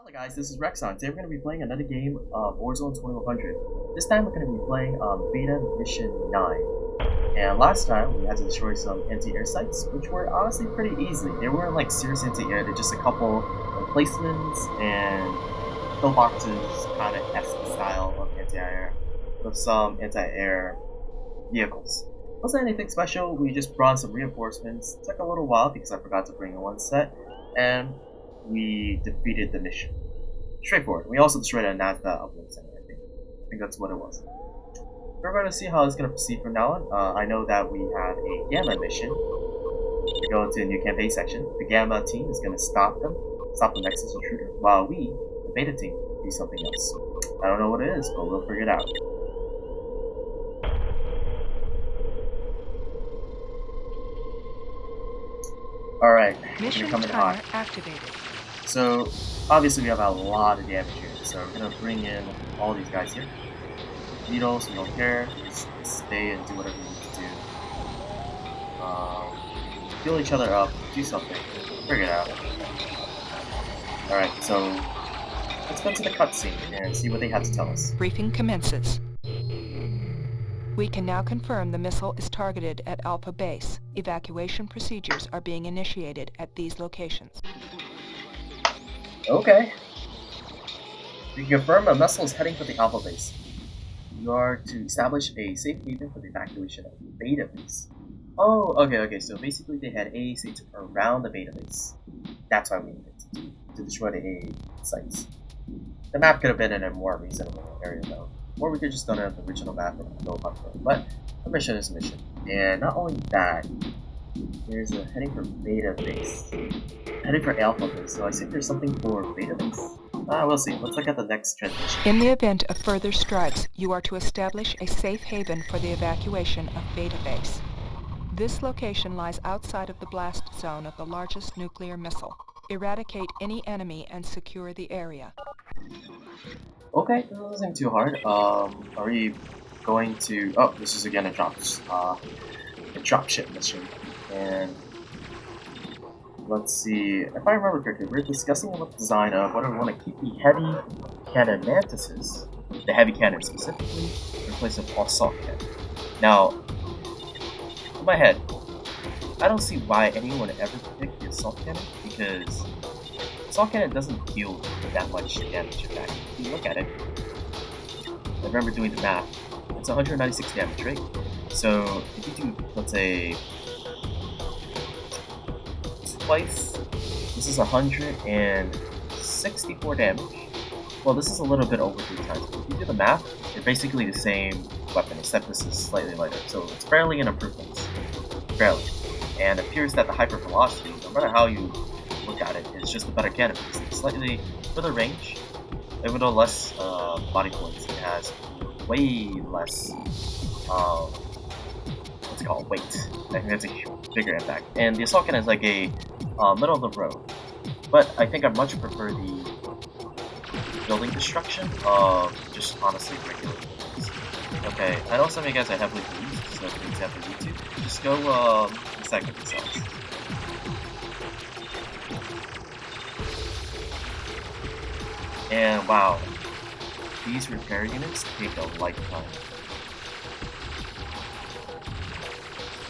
Hello guys, this is Rexon. Today we're going to be playing another game of Warzone 2100. This time we're going to be playing Beta Mission 9. And last time we had to destroy some anti-air sites, which were honestly pretty easy. They weren't like serious anti-air, they're just a couple emplacements and pillboxes, kind of esque style of anti-air, with some anti-air vehicles. Wasn't anything special, we just brought some reinforcements. Took a little while because I forgot to bring in one set, and we defeated the mission. Straightforward. We also destroyed a NASA upload center, I think. I think that's what it was. We're going to see how it's going to proceed from now on. I know that we have a Gamma mission. We go into a new campaign section. The Gamma team is going to stop the Nexus intruder, while we, the Beta team, do something else. I don't know what it is, but we'll figure it out. Alright, Mission coming timer hot. activated. So, obviously we have a lot of damage here, so we're gonna bring in all these guys here. Needles, we don't care, just stay and do whatever you need to do. Heal each other up, do something, figure it out. Alright, so let's go to the cutscene and see what they have to tell us. Briefing commences. We can now confirm the missile is targeted at Alpha Base. Evacuation procedures are being initiated at these locations. Okay. We can confirm a missile is heading for the Alpha Base. You are to establish a safe haven for the evacuation of the Beta Base. Oh, okay, so basically they had AA sites around the Beta Base. That's why we needed to destroy the AA sites. The map could have been in a more reasonable area though. Or we could just done it on the original map and go hunt for it. But a mission is a mission. And not only that, there's a heading for Beta Base. Heading for Alpha Base, so I think there's something for Beta Base. We'll see. Let's look at the next transmission. In the event of further strikes, you are to establish a safe haven for the evacuation of Beta Base. This location lies outside of the blast zone of the largest nuclear missile. Eradicate any enemy and secure the area. Okay, this isn't too hard. Are we going to... Oh, this is again a dropship mission. And let's see, if I remember correctly, we're discussing the design of whether we want to keep the heavy cannon mantises, the heavy cannon specifically, in place of assault cannon. Now, in my head, I don't see why anyone would ever pick the assault cannon, because assault cannon doesn't deal that much damage. In fact, if you look at it, I remember doing the math, it's 196 damage, right? So if you do, let's say, twice, this is 164 damage. Well, this is a little bit over 3 times, but if you do the math, they're basically the same weapon, except this is slightly lighter, so it's barely an improvement. Barely. And it appears that the hyper velocity, no matter how you look at it, is just a better cannon because it's slightly further range. Even though less body points, it has way less what's it called, weight. I think that's a bigger impact. And the assault cannon is like a middle of the road. But I think I much prefer the building destruction of just honestly regular buildings. Okay, I know some of you guys are heavily used, so for example YouTube, just go recycle themselves. And wow, these repair units take a lifetime.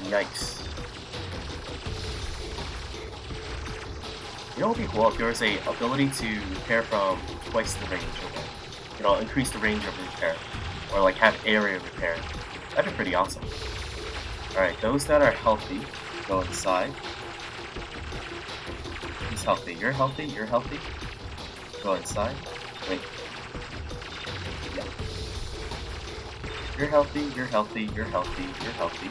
Yikes. You know what would be cool if there was a ability to repair from twice the range of it. You know, increase the range of repair. Or like have area repair. That'd be pretty awesome. Alright, those that are healthy, go inside. Who's healthy? You're healthy? You're healthy? Go inside. Wait. Yeah. You're healthy, you're healthy, you're healthy, you're healthy.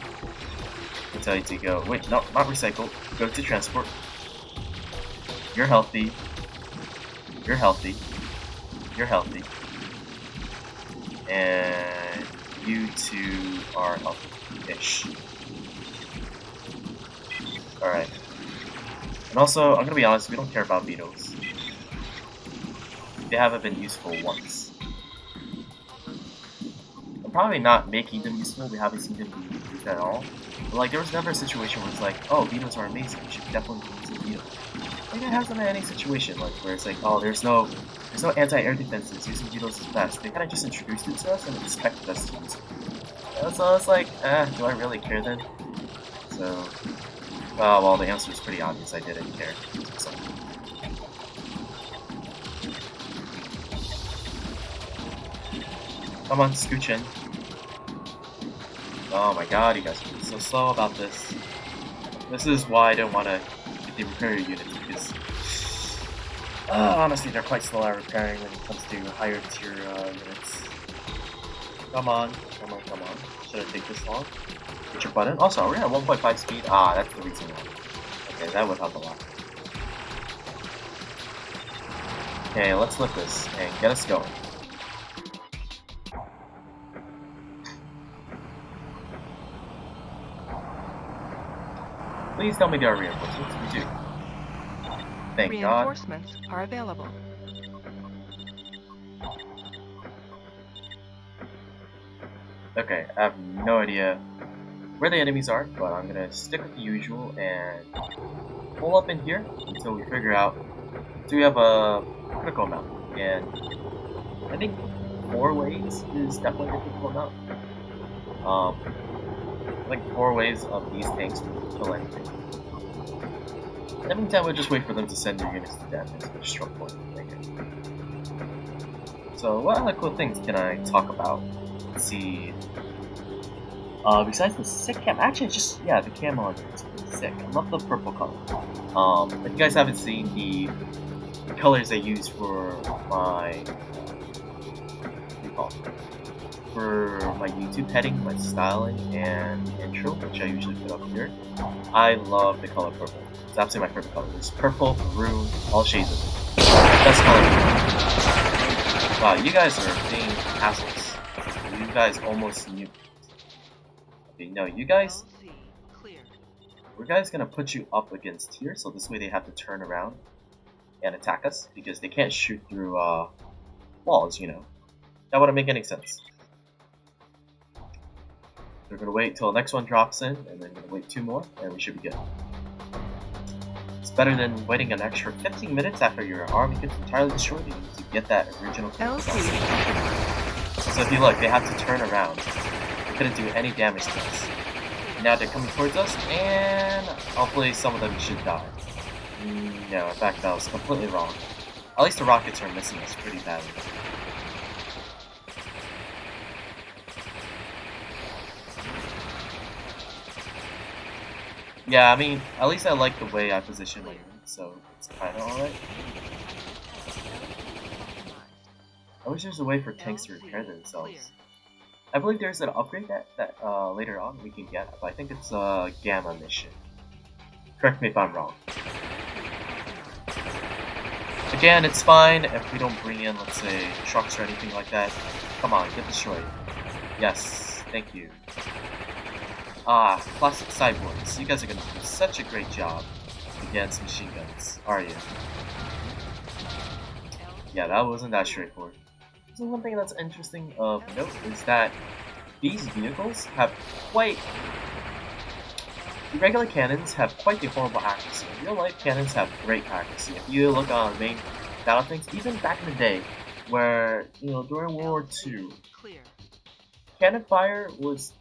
I tell you to go. Wait, no, not recycle. Go to transport. You're healthy. You're healthy. You're healthy. And you two are healthy-ish. Alright. And also, I'm gonna be honest, we don't care about beetles. They haven't been useful once. I'm probably not making them useful, we haven't seen them be used at all. But like, there was never a situation where it's like, oh, beetles are amazing, we should definitely be using beetles. It hasn't been any situation like where it's like, oh, there's no anti-air defenses. Using Beetles is best. They kind of just introduced it to us and expected us to use it. So I was like, do I really care then? So, well, the answer is pretty obvious. I didn't care. So. Come on, scooch in. Oh my god, you guys are so slow about this. This is why I don't want to get the repair units, because honestly, they're quite slow at repairing when it comes to higher tier units. Come on. Shouldn't take this long. Hit your button. Also, we're at 1.5 speed. Ah, that's the reason why. Okay, that would help a lot. Okay, let's lift this and get us going. Please tell me there are reinforcements. We do. Thank God. Reinforcements are available. Okay, I have no idea where the enemies are, but I'm gonna stick with the usual and pull up in here until we figure out. Do we have a critical amount? And I think 4 waves is definitely a critical amount. I think 4 waves of these tanks will kill anything. In the meantime, we'll just wait for them to send their units to death into the stroke point. So, what other cool things can I talk about? Let's see. Besides the sick cam, actually, the cam on it is pretty sick. I love the purple color. If you guys haven't seen the colors I use for my what do you call it? For my YouTube heading, my styling, and intro, which I usually put up here, I love the color purple. It's absolutely my favorite color. It's purple, maroon, all shades of it. Best color. Wow, you guys are being assholes. You guys almost knew. Okay, no, you guys. We're guys gonna put you up against here, so this way they have to turn around and attack us because they can't shoot through walls. You know, that wouldn't make any sense. We're gonna wait till the next one drops in, and then gonna wait 2 more, and we should be good. It's better than waiting an extra 15 minutes after your army gets entirely destroyed to get that original. So if you look, they have to turn around. They couldn't do any damage to us. Now they're coming towards us, and hopefully some of them should die. No, in fact, that was completely wrong. At least the rockets are missing us pretty badly. Yeah, I mean, at least I like the way I position my unit, so it's kinda alright. I wish there's a way for tanks to repair themselves. I believe there's an upgrade that later on we can get, but I think it's a Gamma mission. Correct me if I'm wrong. Again, it's fine if we don't bring in, let's say, trucks or anything like that. Come on, get destroyed. Yes, thank you. Ah, classic cyborgs. You guys are gonna do such a great job against machine guns, are you? Yeah, that wasn't that straightforward. So one thing that's interesting of note is that these vehicles have quite... The regular cannons have quite the horrible accuracy. Real life cannons have great accuracy. If you look on main battle things, even back in the day, where, you know, during World War II, cannon fire was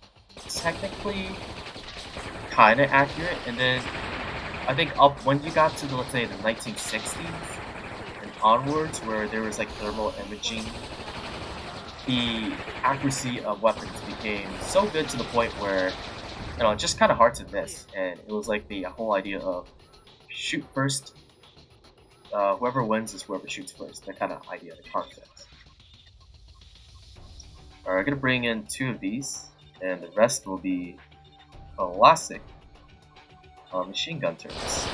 technically kinda accurate, and then I think up when you got to the, let's say, the 1960s and onwards, where there was like thermal imaging, the accuracy of weapons became so good to the point where, you know, it's just kind of hard to miss, and it was like the whole idea of shoot first, whoever wins is whoever shoots first, that kind of idea, the concept. Alright, we're gonna bring in 2 of these, and the rest will be classic machine gun turrets.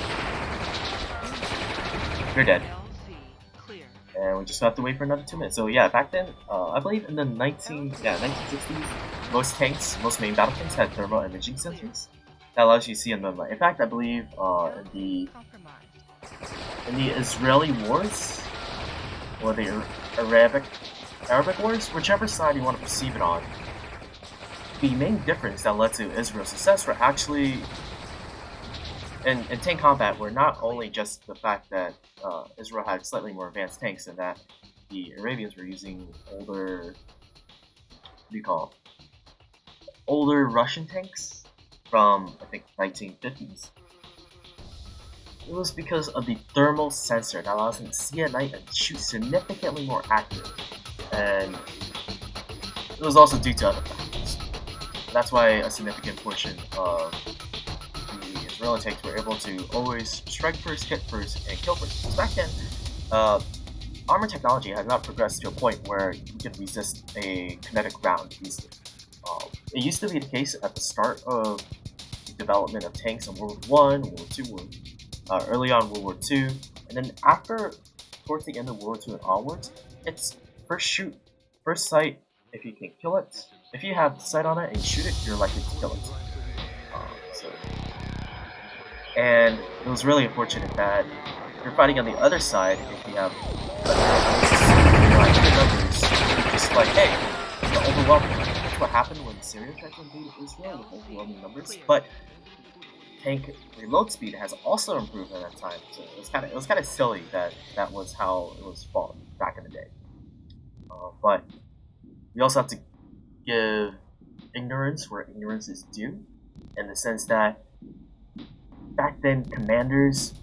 You're dead. And we just have to wait for another 2 minutes. So yeah, back then, I believe in the 1960s, most tanks, most main battle tanks had thermal imaging sensors. That allows you to see in the light. In fact, I believe in the Israeli wars, or the Arabic wars, whichever side you want to perceive it on, the main difference that led to Israel's success were actually in tank combat were not only just the fact that Israel had slightly more advanced tanks and that the Arabians were using older, what do you call it? Older Russian tanks from I think 1950s. It was because of the thermal sensor that allows them to see at night and shoot significantly more accurate. And it was also due to other factors. That's why a significant portion of the Israeli tanks were able to always strike first, hit first, and kill first. Because back then, armor technology had not progressed to a point where you could resist a kinetic round easily. It used to be the case at the start of the development of tanks in World War I, World War II, early on World War II, and then after, towards the end of World War II and onwards, it's first shoot, first sight, if you can kill it. If you have sight on it and you shoot it, you're likely to kill it. And it was really unfortunate that if you're fighting on the other side, if you have numbers, just like, hey, the overwhelming. That's what happened when Syria tried to invade Israel with overwhelming numbers. But tank reload speed has also improved at that time, so it was kind of silly that that was how it was fought back in the day. But we also have to give ignorance where ignorance is due, in the sense that back then commanders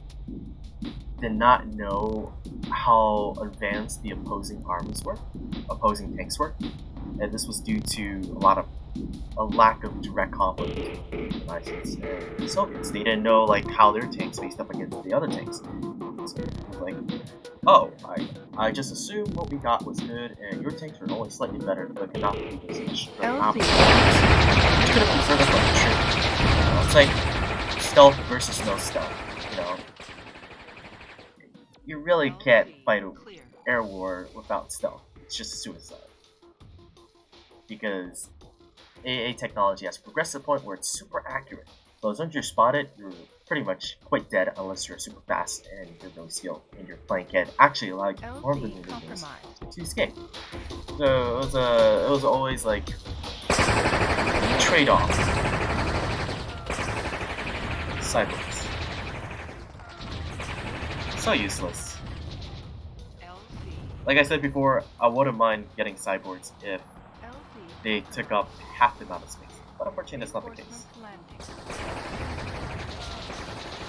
did not know how advanced the opposing armies were, opposing tanks were, and this was due to a lack of direct conflict between the United States and the Soviets. They didn't know like how their tanks faced up against the other tanks. So it was like, oh, I just assumed what we got was good, and your tanks are only slightly better, but cannot be this opposite. Which could have been further from the truth. It's like stealth versus no stealth. You know, you really can't fight an air war without stealth. It's just suicide. Because AA technology has progressed to the point where it's super accurate. So as soon as you're spotted, you're pretty much quite dead unless you're super fast and you're really skilled and your flank can actually allow you to perform the maneuvers to escape. So it was always like trade-off. Cyborgs. So useless. Like I said before, I wouldn't mind getting cyborgs if they took up half the amount of space. But unfortunately, that's not the case.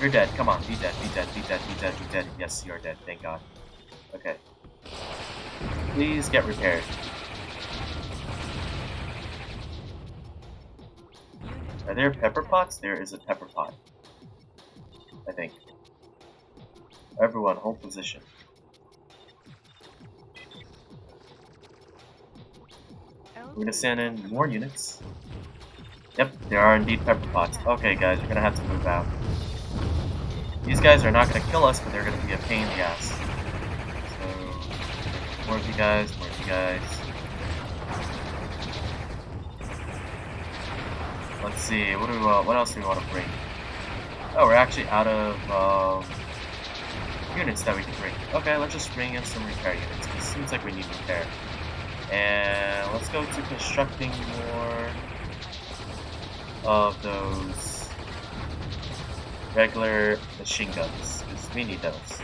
You're dead. Come on, be dead, be dead, be dead, be dead, be dead. Yes, you're dead. Thank God. Okay. Please get repaired. Are there pepper pots? There is a pepper pot. I think. Everyone, hold position. We're gonna send in more units. Yep, there are indeed pepper pots. Okay, guys, we're gonna have to move out. These guys are not gonna kill us, but they're gonna be a pain in the ass. So, more of you guys, more of you guys. Let's see, what else do we want to bring? Oh, we're actually out of units that we can bring. Okay, let's just bring in some repair units. It seems like we need repair. And let's go to constructing more of those regular machine guns, because we need those.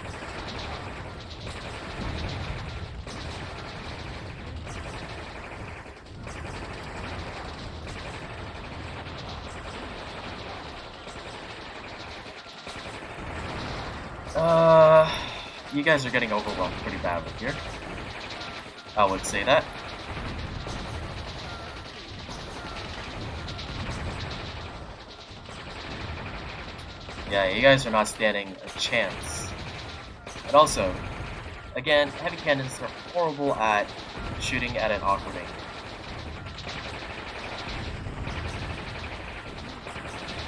You guys are getting overwhelmed pretty badly here. I would say that. Yeah, you guys are not standing a chance. And also, again, heavy cannons are horrible at shooting at an awkward angle.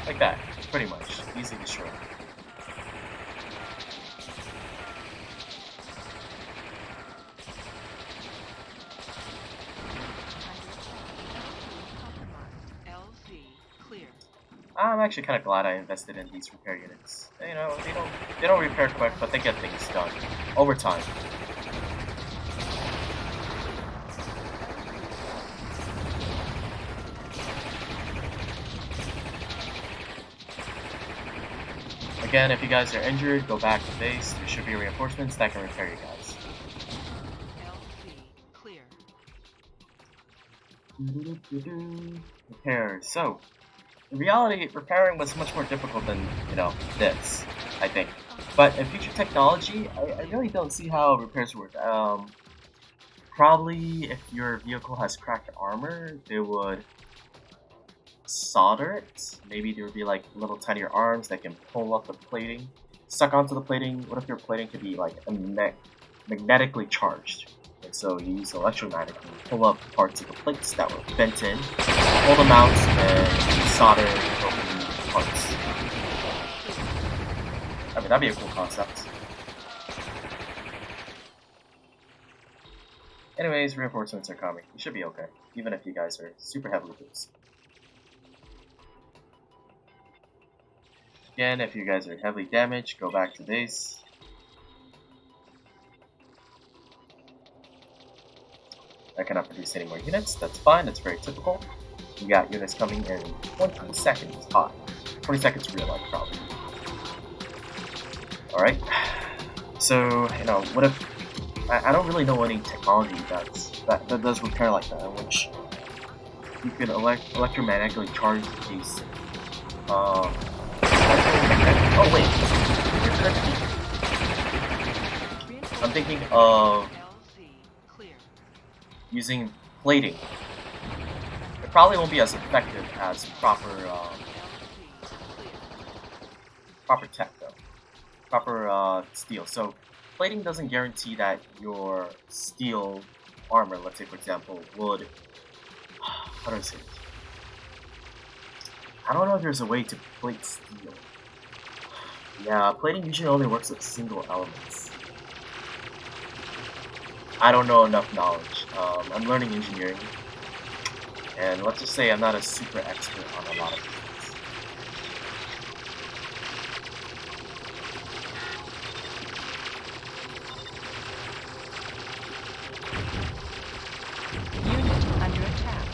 Like that, pretty much. Easy destroy. I'm actually kind of glad I invested in these repair units. You know, they don't repair quick, but they get things done over time. Again, if you guys are injured, go back to base. There should be reinforcements that can repair you guys. LZ clear. Repair. So, in reality, repairing was much more difficult than, this, I think. But in future technology, I really don't see how repairs work. Probably if your vehicle has cracked armor, they would solder it. Maybe there would be like little tinier arms that can pull up the plating, suck onto the plating. What if your plating could be like magnetically charged? And so you use electromagnetic and pull up parts of the plates that were bent in, pull them out, and solder broken parts. I mean, that'd be a cool concept. Anyways, reinforcements are coming. You should be okay, even if you guys are super heavily boosted. Again, if you guys are heavily damaged, go back to base. I cannot produce any more units. That's fine. That's very typical. We got units coming in 20 seconds hot. 20 seconds real life, probably. Alright. So, what if... I don't really know any technology that does repair like that, in which you can electromagnetically charge the case. Oh wait, I'm thinking of using plating. It probably won't be as effective as proper tech though. Proper steel. So plating doesn't guarantee that your steel armor, let's say for example, would... How do I say it? I don't know if there's a way to plate steel. Yeah, plating usually only works with single elements. I don't know enough knowledge. I'm learning engineering, and let's just say I'm not a super expert on a lot of things. Unit under attack.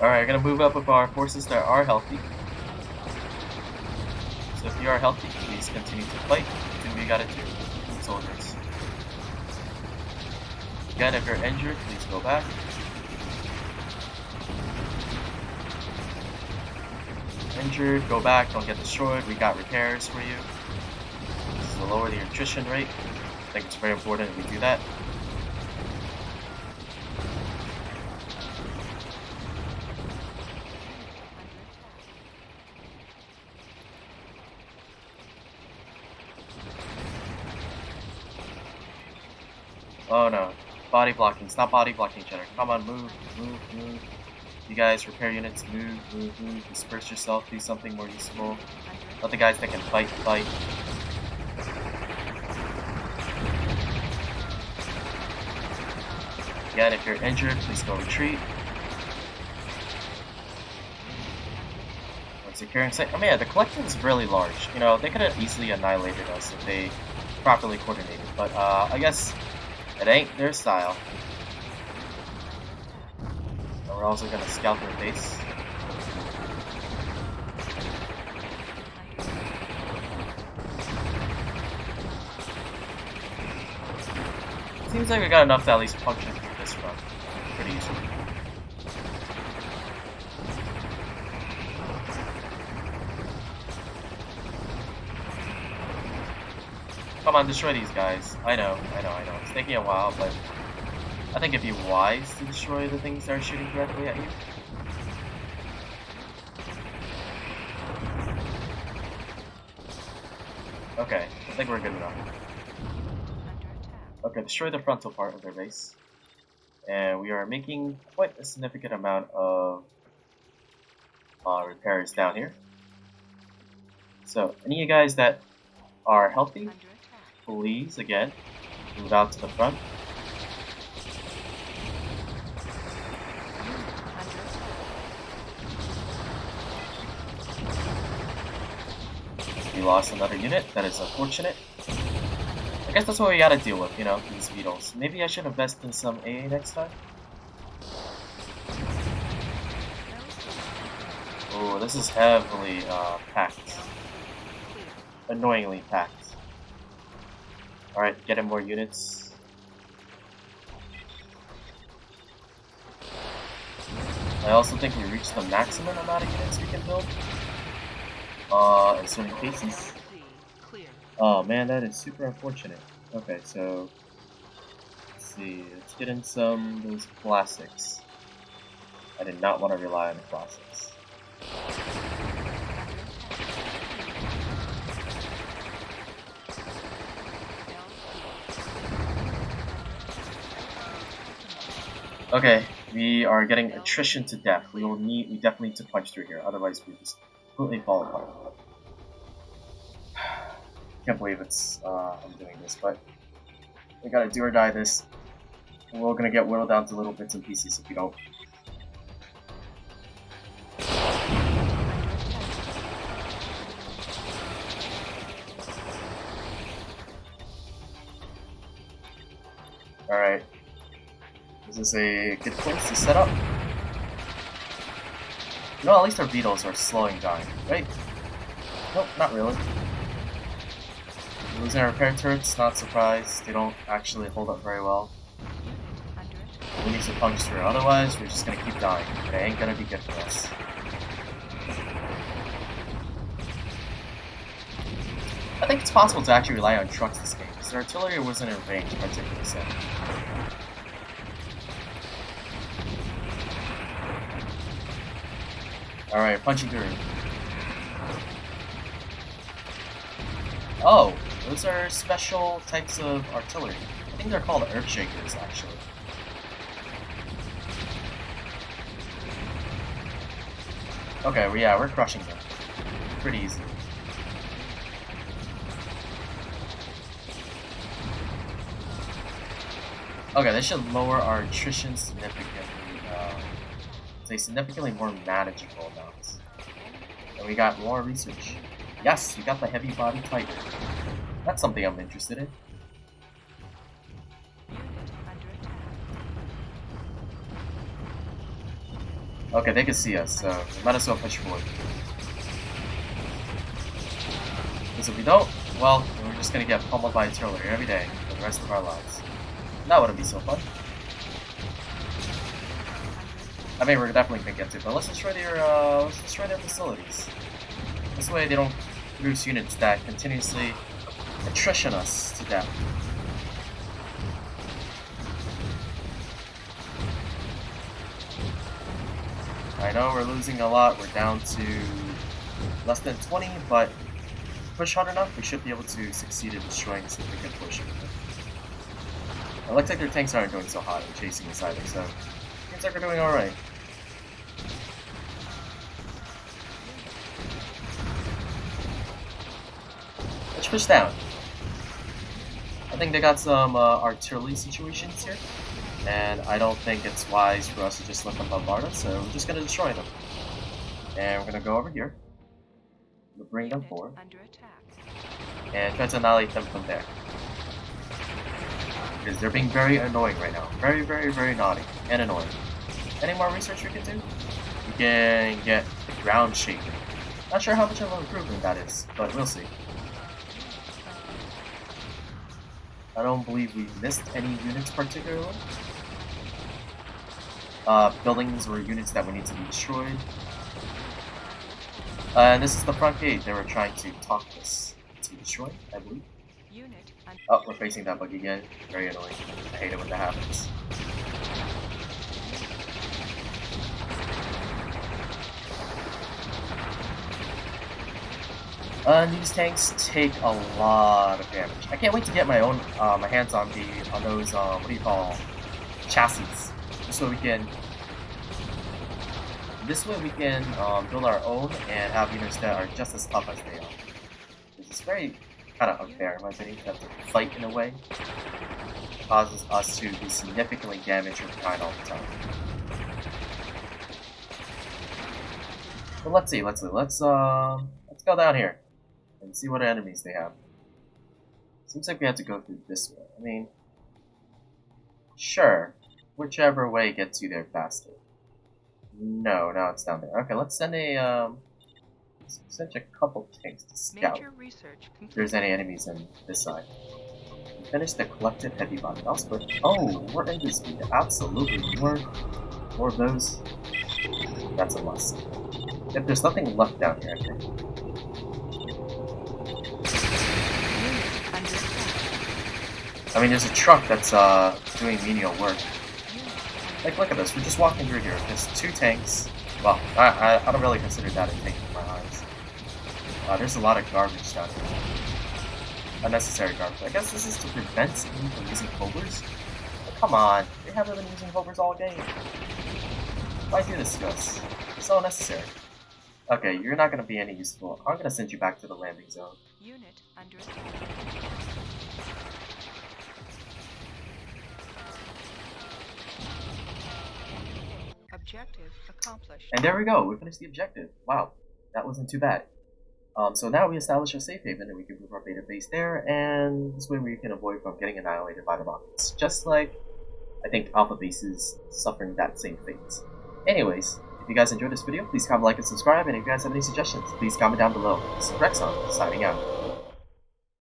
Alright, we're gonna move up with our forces that are healthy. So if you are healthy, please continue to fight. Do what you gotta do, soldiers. Again, if you're injured, please go back. Injured, go back, don't get destroyed. We got repairs for you. This is to lower the attrition rate. I think it's very important we do that. Oh no, body blocking. Stop body blocking each other. Come on, move, move, move. You guys, repair units, move, move, move. Disperse yourself, do something more useful. Let the guys that can fight, fight. Again, if you're injured, please go retreat. We're securing site. I mean, yeah, the collective is really large. They could have easily annihilated us if they properly coordinated. But I guess it ain't their style. And we're also gonna scout their base. Seems like we got enough to at least punch it through this front pretty easily. Come on, destroy these guys. I know. It's taking a while, but I think it'd be wise to destroy the things that are shooting directly at you. Okay, I think we're good enough. Okay, destroy the frontal part of their base. And we are making quite a significant amount of repairs down here. So, any of you guys that are healthy, please, again, move out to the front. We lost another unit. That is unfortunate. I guess that's what we gotta deal with, you know, these beetles. Maybe I should invest in some AA next time. Oh, this is heavily packed. Annoyingly packed. Alright, getting more units. I also think we reached the maximum amount of units we can build. In certain cases. Oh man, that is super unfortunate. Okay, so let's see. Let's get in some those classics. I did not want to rely on the classics. Okay, we are getting attrition to death. We definitely need to punch through here, otherwise we just completely fall apart. Can't believe I'm doing this, but we gotta do or die this. We're gonna get whittled down to little bits and pieces if we don't. Alright. This is a good place to set up. No, at least our beetles are slowing down, right? Nope, not really. We're losing our repair turrets, not surprised. They don't actually hold up very well. We need to punch through, otherwise we're just gonna keep dying. It ain't gonna be good for us. I think it's possible to actually rely on trucks this game, because their artillery wasn't in range particularly so. Alright, punching through. Oh, those are special types of artillery. I think they're called Earthshakers, actually. Okay, well, yeah, we're crushing them. Pretty easy. Okay, this should lower our attrition significantly. It's a significantly more manageable amount. And we got more research. Yes, we got the heavy body tiger. That's something I'm interested in. Okay, they can see us, so we might as well push forward. Because if we don't, well, we're just gonna get pummeled by artillery every day for the rest of our lives. That wouldn't be so fun. I mean, we're definitely gonna get to, but let's destroy their facilities. This way, they don't produce units that continuously attrition us to death. I know we're losing a lot. We're down to less than 20, but push hard enough, we should be able to succeed in destroying a significant portion of it. It looks like their tanks aren't doing so hot in chasing us either, so it seems like we're doing alright. Let's push down. I think they got some artillery situations here, and I don't think it's wise for us to just let them bombard us, so we're just going to destroy them. And we're going to go over here. We'll bring them forward. And try to annihilate them from there. Because they're being very annoying right now. Very, very, very naughty and annoying. Any more research we can do? We can get the ground shaken. Not sure how much of an improvement that is, but we'll see. I don't believe we missed any units particularly. Buildings or units that would need to be destroyed. And this is the front gate they were trying to talk us to destroy, I believe. Oh, we're facing that bug again. Very annoying. I hate it when that happens. These tanks take a lot of damage. I can't wait to get my own my hands on those what do you call chassis. This way we can build our own and have units that are just as tough as they are. It's very kind of unfair in my opinion. You have to fight in a way. It causes us to be significantly damaged from behind all the time. But let's see. Let's go down here. and see what enemies they have. Seems like we have to go through this way. I mean, sure, whichever way gets you there faster. No, it's down there. Okay, let's send a couple tanks to scout Major research if there's any enemies on this side. We finished the collective heavy body boss, but oh, more engine speed. Absolutely, more of those. That's a must. If there's nothing left down here, I think. I mean, there's a truck that's doing menial work. Like, look at this. We're just walking through here. There's 2 tanks. Well, I don't really consider that a tank in my eyes. There's a lot of garbage down here. Unnecessary garbage. I guess this is to prevent me from using hovers? But come on. They haven't been using hovers all game. Why do this to us? It's so unnecessary. Okay, you're not going to be any useful. I'm going to send you back to the landing zone. Unit under Objective accomplished. And there we go. We finished the objective. Wow, that wasn't too bad. So now we establish a safe haven and we can move our beta base there, and this way we can avoid from getting annihilated by the rockets. Just like, I think Alpha Base is suffering that same fate. Anyways, if you guys enjoyed this video, please comment, like, and subscribe, and if you guys have any suggestions, please comment down below. This is Rexon, signing out.